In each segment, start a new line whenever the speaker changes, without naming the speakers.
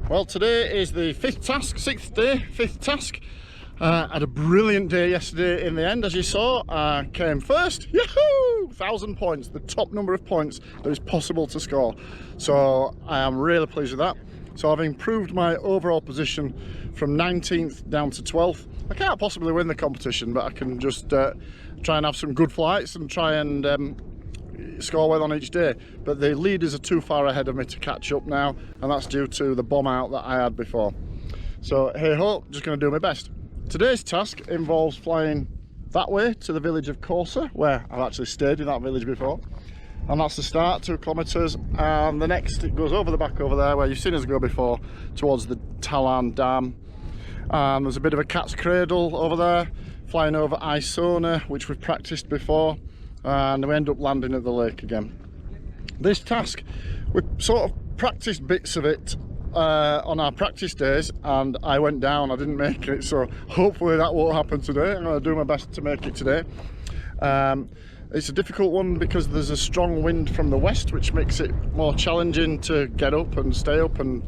Well, today is the fifth task. Had a brilliant day yesterday in the end, as you saw. I came first, yahoo! 1,000 points, the top number of points that is possible to score. So I am really pleased with that. So I've improved my overall position from 19th down to 12th. I can't possibly win the competition, but I can just try and have some good flights and try and score well on each day. But the leaders are too far ahead of me to catch up now, and that's due to the bomb out that I had before. So hey ho, just going to do my best. Today's task involves flying that way to the village of Corsa, where I've actually stayed in that village before, and that's the start, 2 kilometres, and the next it goes over the back over there where you've seen us go before, towards the Talan Dam. And there's a bit of a cat's cradle over there, flying over Isona, which we've practiced before, and we end up landing at the lake again. This task, we sort of practiced bits of it on our practice days, and I went down, I didn't make it, so hopefully that won't happen today. I'm going to do my best to make it today. It's a difficult one because there's a strong wind from the west, which makes it more challenging to get up and stay up and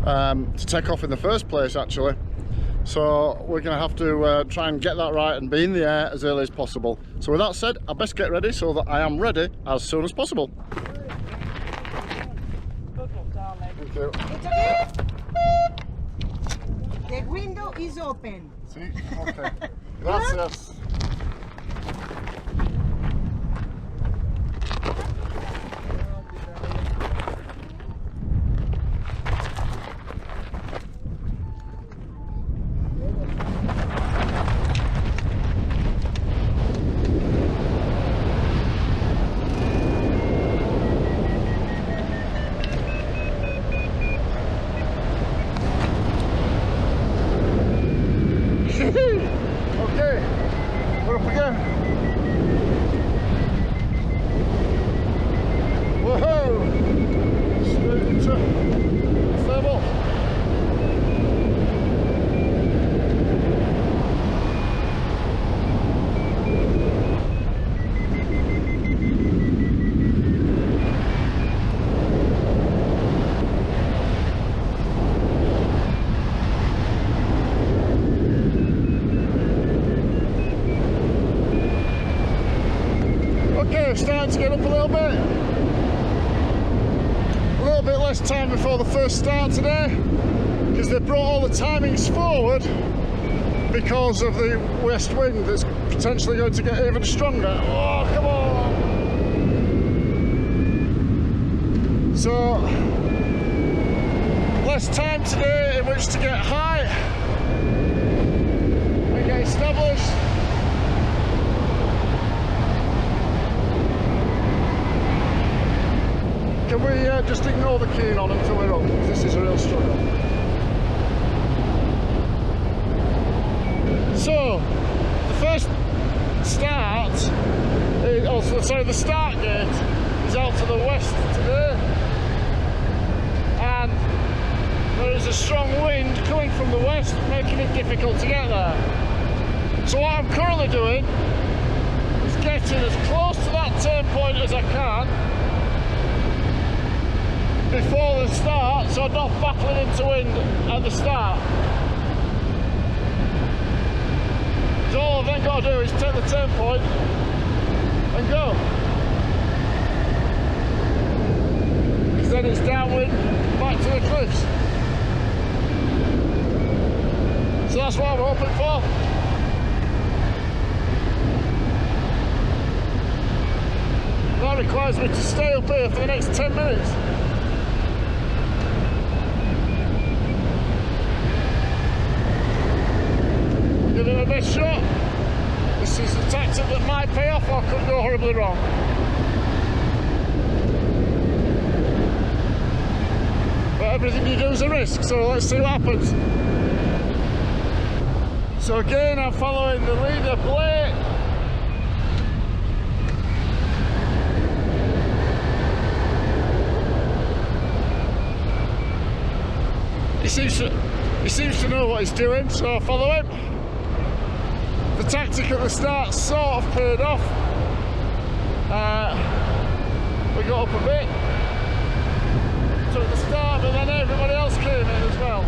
to take off in the first place, actually. So we're going to have to try and get that right and be in the air as early as possible. So with that said, I best get ready so that I am ready as soon as possible. Thank you.
It's okay. The window is open.
See? Okay. Gracias. Okay, we're up again. Whoa! Straight into thermal. Okay, starting to get up a little bit less time before the first start today, because they brought all the timings forward because of the west wind that's potentially going to get even stronger. Oh, come on! So, less time today in which to get high and get established. Can we just ignore the keying on until we're up? This is a real struggle. So, the first start, the start gate is out to the west today, and there is a strong wind coming from the west, making it difficult to get there. So what I'm currently doing is getting as close to that turn point as I can before the start, so I'm not battling into wind at the start. So all I've then got to do is take the turn point and go. Because then it's downwind back to the cliffs. So that's what I'm hoping for. That requires me to stay up here for the next 10 minutes. Give it my best shot. This is a tactic that might pay off or could go horribly wrong. But everything you do is a risk, so let's see what happens. So again, I'm following the leader, Blake. He seems to know what he's doing, so I follow him. The tactic at the start sort of paid off. We got up a bit, took the start, but then everybody else came in as well.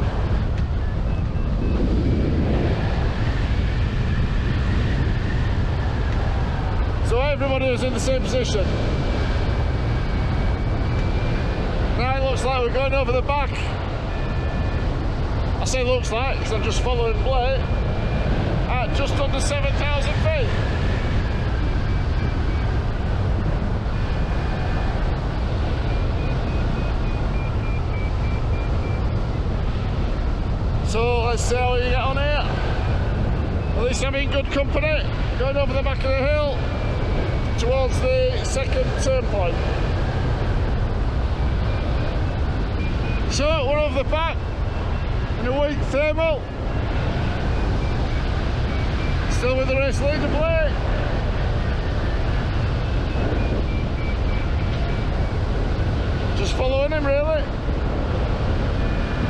So everybody is in the same position. Now it looks like we're going over the back. I say looks like because I'm just following Blake at just under 7,000 feet. So let's see how you get on here. At least I'm in good company. Going over the back of the hill towards the second turn point. So we're over the back in a weak thermal. Still with the race leader Blake. Just following him really.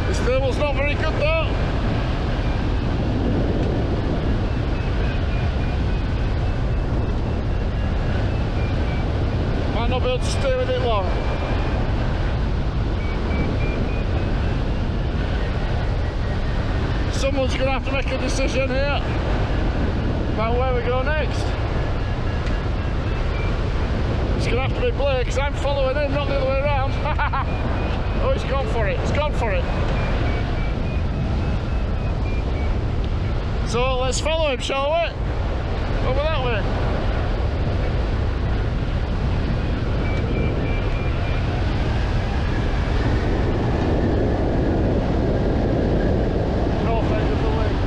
His thermal's not very good though. Might not be able to stay with it long. Someone's going to have to make a decision here about where we go next. It's going to have to be Blake because I'm following him, not the other way around. Oh, he's gone for it. He's gone for it. So let's follow him, shall we? Over that way. North end of the lake.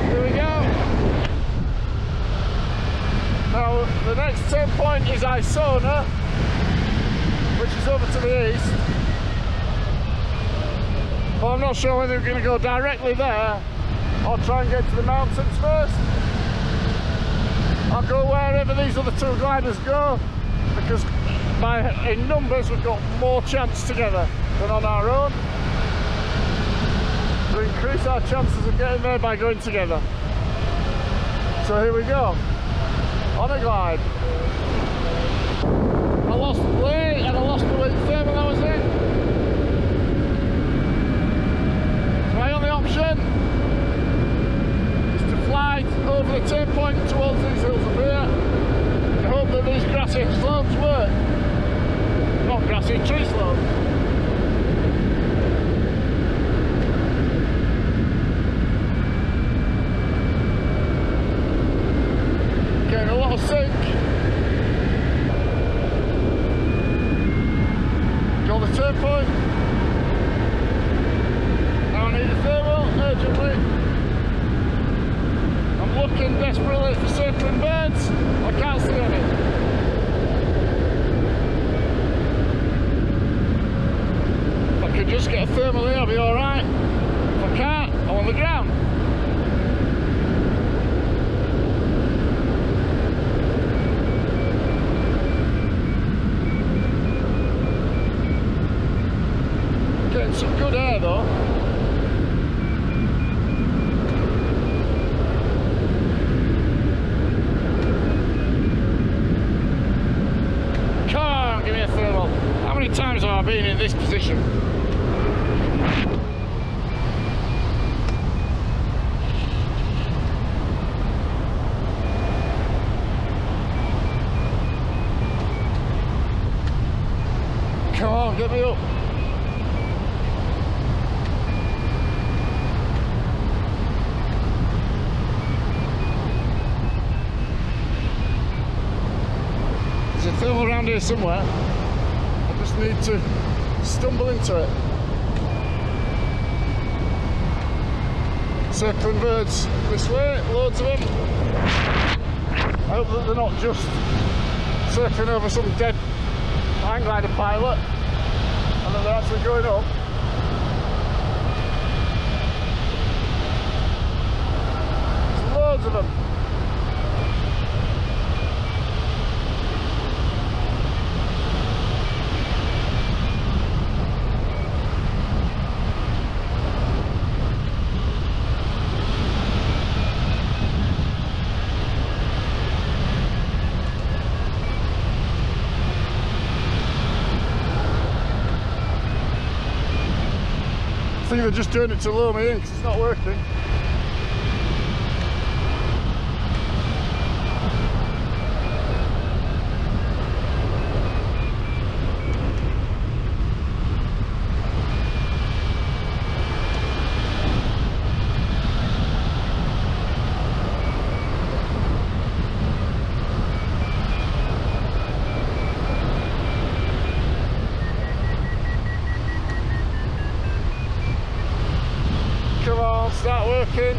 Here we go. Now the next turn point is Isona, which is over to the east. But I'm not sure whether we're going to go directly there or try and get to the mountains first. I'll go wherever these other two gliders go because in numbers we've got more chance together than on our own. We increase our chances of getting there by going together. So here we go, on a glide. I lost Blake and I lost the weak thermal I was in. My only option is to fly over the turn point towards these hills up here and hope that these grassy slopes work. Not grassy, tree slopes. Getting a lot of sink. Got the turn point. Now I need a thermal urgently. I'm looking desperately for circling birds. I can't see any. If I could just get a thermal here, I'll be alright. If I can't, I'm on the ground. Getting some good air though. Come on, give me a thermal. How many times have I been in this position? Come on, get me up. There's a thermal around here somewhere. I just need to stumble into it. Circling birds this way, loads of them. I hope that they're not just circling over some dead hangglider pilot and that they're actually going up. There's loads of them. they're just doing it to lure me in because it's not working. Come on, start working.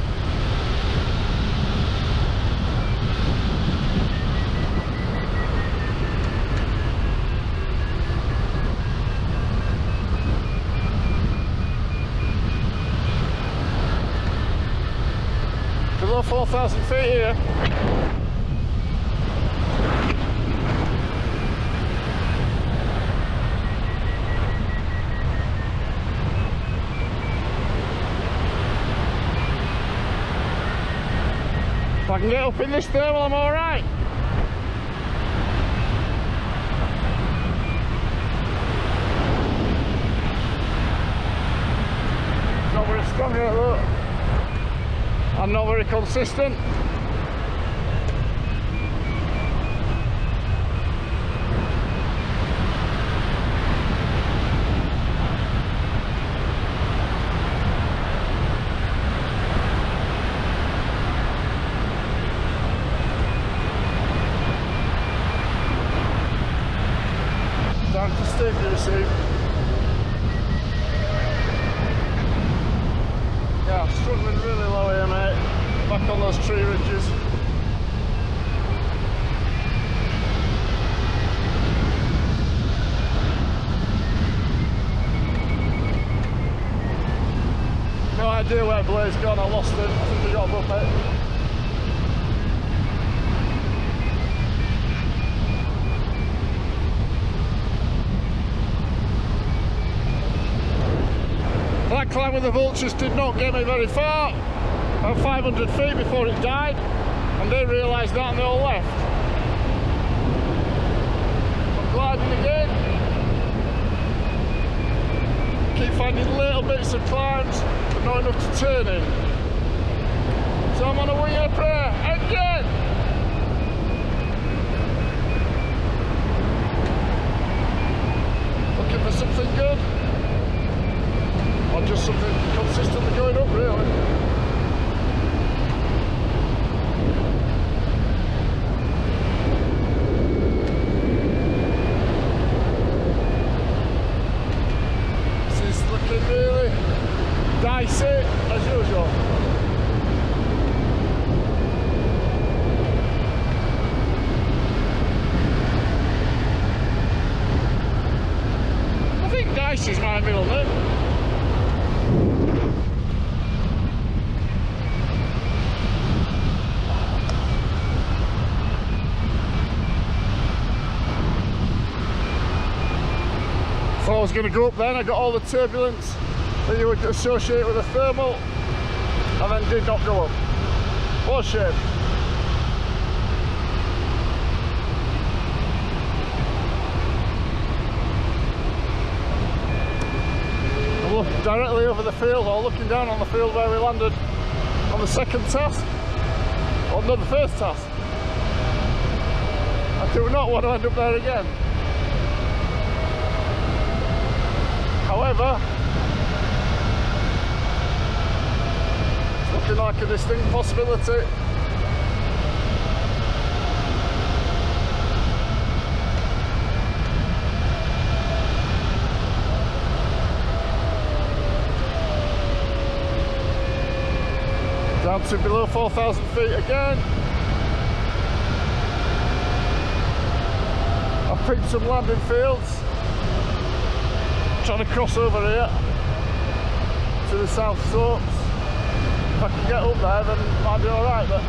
Below 4,000 feet here. If I can get up in this thermal, I'm alright. Not very strong yet though. I'm not very consistent. Down to steam you receive. Yeah, I'm struggling really low here, mate. Back on those tree ridges. No idea where Blair's gone, I lost him. I think he got above it. That climb with the vultures did not get me very far, about 500 feet before it died, and they realised that and they all left. I'm gliding again. Keep finding little bits of climbs, but not enough to turn in. So I'm on a wing and a prayer again. Looking for something good. Or just something consistently going up, really. This is looking really dicey, as usual. I think dicey is my middle name. Thought I was going to go up then, I got all the turbulence that you would associate with a thermal, and then did not go up. What a shame. I looked directly over the field, or looking down on the field where we landed on the second task, or no, the first task. I do not want to end up there again. However, it's looking like a distinct possibility. Down to below 4,000 feet again. I've picked some landing fields. Trying to cross over here to the south slopes. If I can get up there, then it might be alright, but I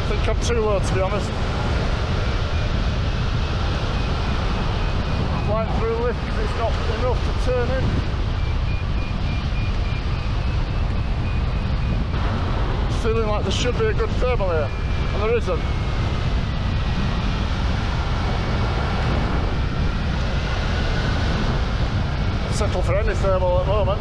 think I'm too low, to be honest. Flying through lift because it's not enough to turn in. It's feeling like there should be a good thermal here, and there isn't. Settle for any thermal at the moment.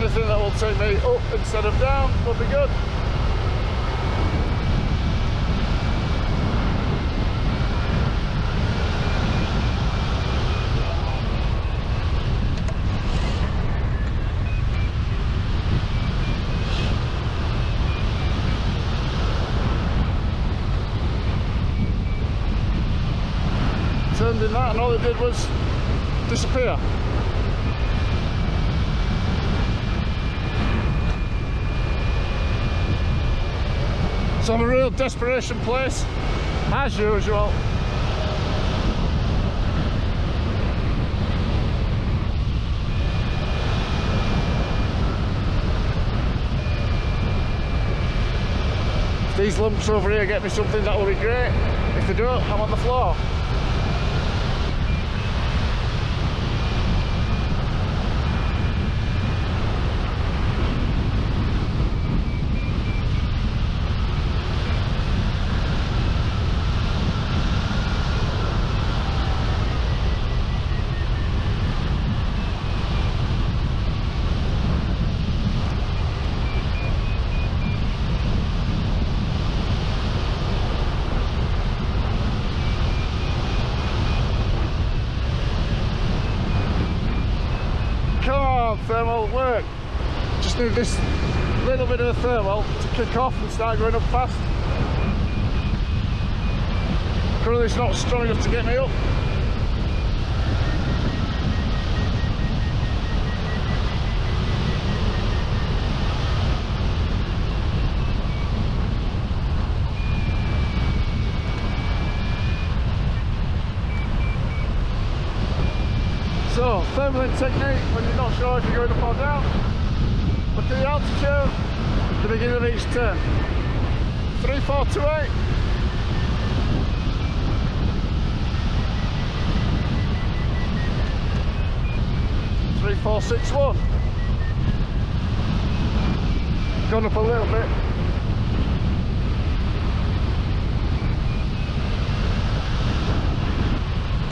Anything that will take me up instead of down will be good. Turned in that and all it did was disappear. So I'm a real desperation place, as usual. If these lumps over here get me something, that will be great. If they don't, I'm on the floor. Thermal work. Just need this little bit of a thermal to kick off and start going up fast. Currently it's not strong enough to get me up. So, thermaling technique when you're not sure if you're going up or down. Look at the altitude at the beginning of each turn. 3428. 3461. Gone up a little bit.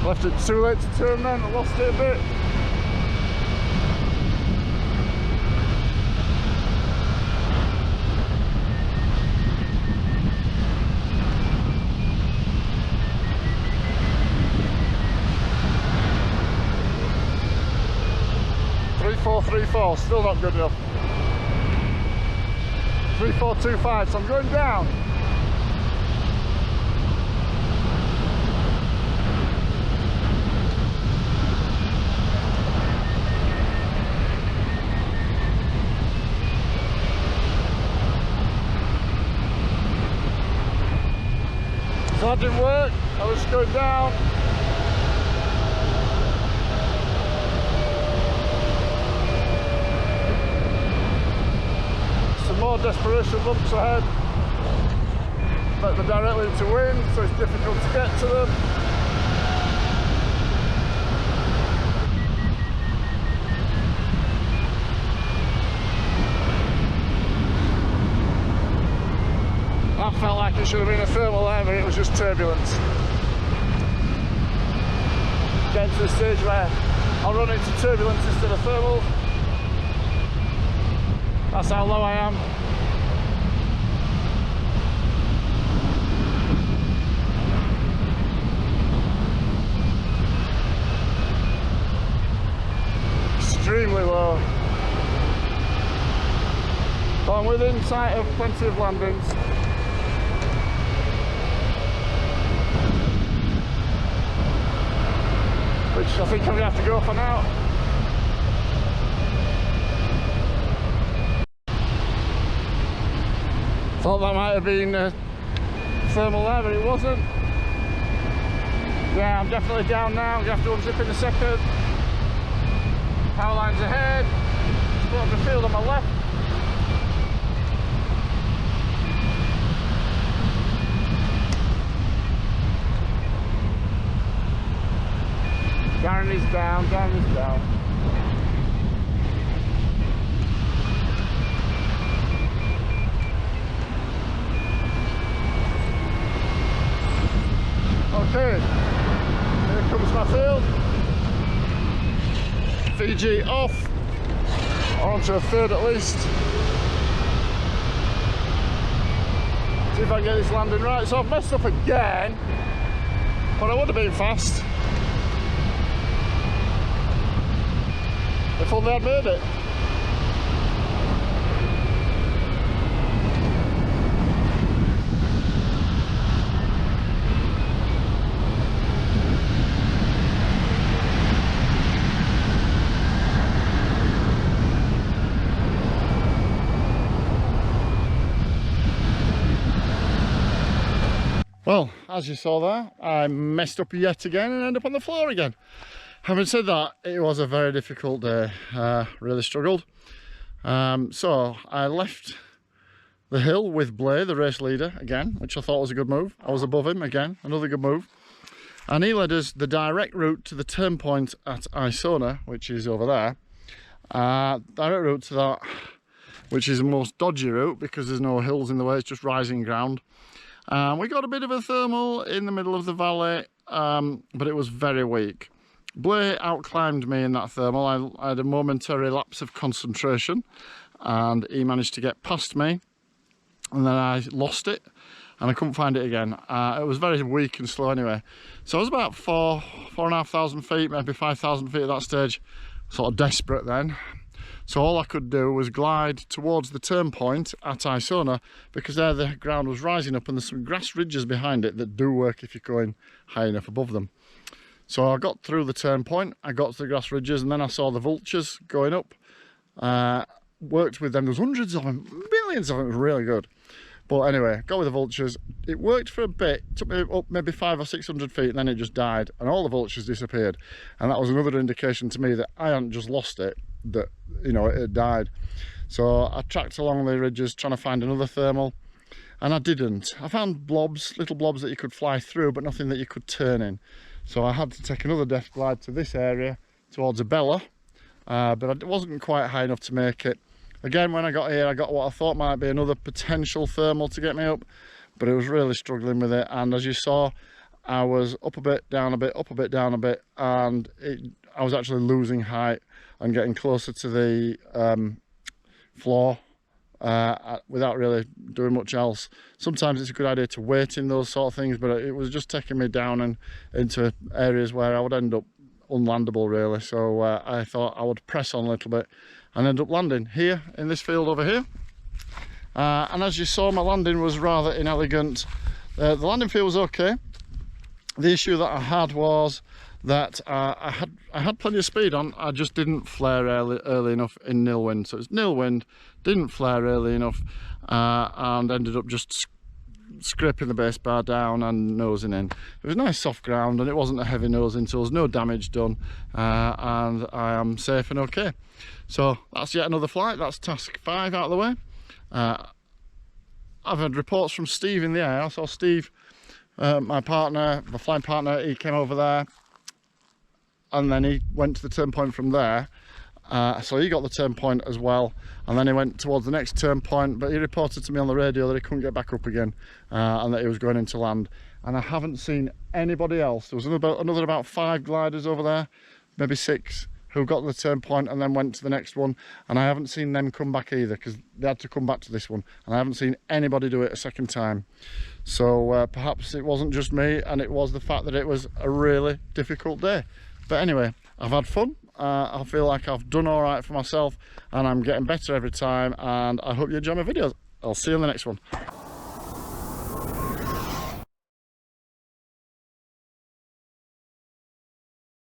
Left it too late to turn then, I lost it a bit. .3434, still not good enough. 3425, so I'm going down. So that didn't work, I was going down. Some more desperation bumps ahead. Let them directly into wind, so it's difficult to get to them. That felt like it should have been a thermal there, but it was just turbulence. Getting to the stage where I'll run into turbulence instead of thermal. That's how low I am. Extremely low. But I'm within sight of plenty of landings. Which I think I'm going to have to go for now. Thought that might have been thermal there, but it wasn't. Yeah, I'm definitely down now. I'm going to have to unzip in a second. Power lines ahead. Got the field on my left. Darren is down, Darren is down. Okay, here comes my field. VG off. On to a third at least. See if I can get this landing right. So I've messed up again, but I would have been fast if only I'd made it. Well, as you saw there, I messed up yet again and ended up on the floor again. Having said that, it was a very difficult day. Really struggled. So I left the hill with Blay, the race leader, again, which I thought was a good move. I was above him again, another good move. And he led us the direct route to the turn point at Isona, which is over there. Direct route to that, which is the most dodgy route because there's no hills in the way, it's just rising ground. We got a bit of a thermal in the middle of the valley, but it was very weak. Blay outclimbed me in that thermal. I had a momentary lapse of concentration and he managed to get past me, and then I lost it and I couldn't find it again. It was very weak and slow anyway. So I was about 4,500 feet, maybe 5,000 feet at that stage, sort of desperate then. So all I could do was glide towards the turn point at Isona, because there the ground was rising up and there's some grass ridges behind it that do work if you're going high enough above them. So I got through the turn point, I got to the grass ridges, and then I saw the vultures going up. Worked with them, there was hundreds of them, millions of them, it was really good. But anyway, got with the vultures. It worked for a bit, took me up maybe 500 or 600 feet, and then it just died and all the vultures disappeared. And that was another indication to me that I hadn't just lost it, that, you know, it had died. So I tracked along the ridges trying to find another thermal, and I didn't. I found blobs, little blobs that you could fly through, but nothing that you could turn in. So I had to take another depth glide to this area towards Abella, but it wasn't quite high enough to make it. Again, when I got here, I got what I thought might be another potential thermal to get me up, but it was really struggling with it. And as you saw, I was up a bit, down a bit, up a bit, down a bit, and I was actually losing height and getting closer to the floor without really doing much else. Sometimes it's a good idea to wait in those sort of things, but it was just taking me down and into areas where I would end up unlandable really. So I thought I would press on a little bit and end up landing here in this field over here. And as you saw, my landing was rather inelegant. The landing field was okay. The issue that I had was that I had plenty of speed on, I just didn't flare early enough in nil wind. So it's nil wind, didn't flare early enough, and ended up just scraping the base bar down and nosing in. It was nice soft ground and it wasn't a heavy nosing, so there was no damage done, and I am safe and okay. So that's yet another flight. That's task 5 out of the way. I've had reports from Steve in the air. I saw Steve, my partner, my flying partner, he came over there and then he went to the turn point from there. So he got the turn point as well, and then he went towards the next turn point, but he reported to me on the radio that he couldn't get back up again, and that he was going into land. And I haven't seen anybody else. There was another about 5 gliders over there, maybe 6, who got the turn point and then went to the next one, and I haven't seen them come back either, because they had to come back to this one, and I haven't seen anybody do it a second time. So perhaps it wasn't just me, and it was the fact that it was a really difficult day. But anyway, I've had fun. I feel like I've done all right for myself, and I'm getting better every time, and I hope you enjoy my videos. I'll see you in the next one.